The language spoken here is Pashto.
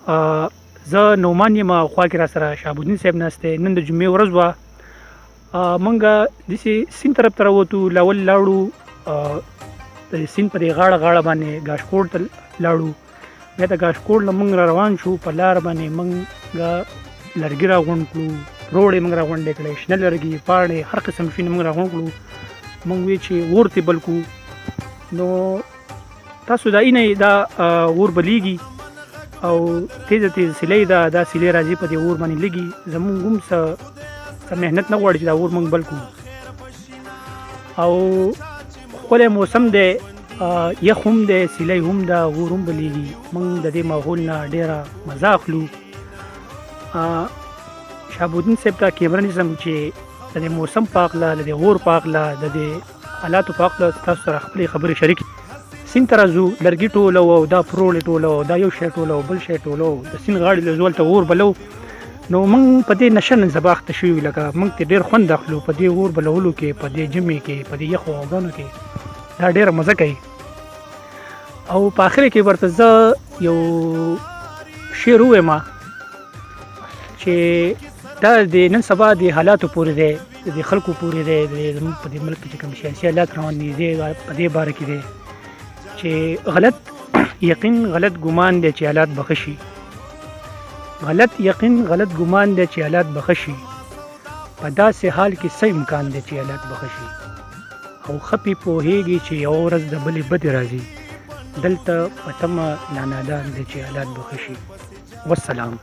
زه نومان یم او خوا کې را سره شهابالدین صاحب ناست دی. نن د جمعې ورځ وه. موږ داسې سیند طرف ته راووتو. لاول لاړو د سیند په دې غاړه باندې ګاشکوټ ته لاړو. بیا د ګاشکوټ نه موږ را روان شو. په لار باندې موږ لرګي راغونډ کړو، روړې موږ راغونډې کړې، شنه لرګي، پاڼې، هر قسم شي موږ راغونډ کړو. موږ وی چې اور ته بل کړو. نو تاسو دا اینه دا اور بلیږي او تیزه سیلۍ ده، دا سیلۍ راځي په دې اور باندې لګي. زمونږ هم څه محنت نه غواړي چې دا اور موږ بل کړو. او ښکلی موسم دی، یخ هم دی، سیلۍ هم ده، اور هم بلیږي. موږ د دې ماحول نه ډېره مزه اخلو. شهابالدین صاحب ته کیمره نیسم چې د دې موسم په هکله، د دې اور په هکله، د دې حالاتو په هکله تاسو سره خپلې خبرې شریکې. سیند ته راځو، لرګي ټولو او دا پروړې ټولو، دا یو شی ټولو، بل شی ټولو، د سیند غاړې له زول ته اور بلو. نو موږ په دې نشه نن سبا اخته شوي، لکه موږ ته ډېر خوند اخلو په دې اور بلولو کې، په دې ژمي کې، په دې یخو هواګانو کې. دا ډېره مزه کوي. او په آخر کې ورته زه یو شعر ووایم چې دا د نن سبا د حالاتو پورې دی، د خلکو پورې دی، زموږ په دې ملک کې چې کوم سیاسي حالات روان دي په دې باره کې دی چې غلط یقین غلط ګمان دی چې حالات به ښه شي. غلط یقین غلط ګمان دی چې حالات به ښه شي. په داسې حال کې څه امکان دی چې حالات به ښه شي. او ښه پې پوهېږي چې یوه ورځ د بلې بدې راځي. دلته په تمه لا نادان دی چې حالات به ښه شي. والسلام.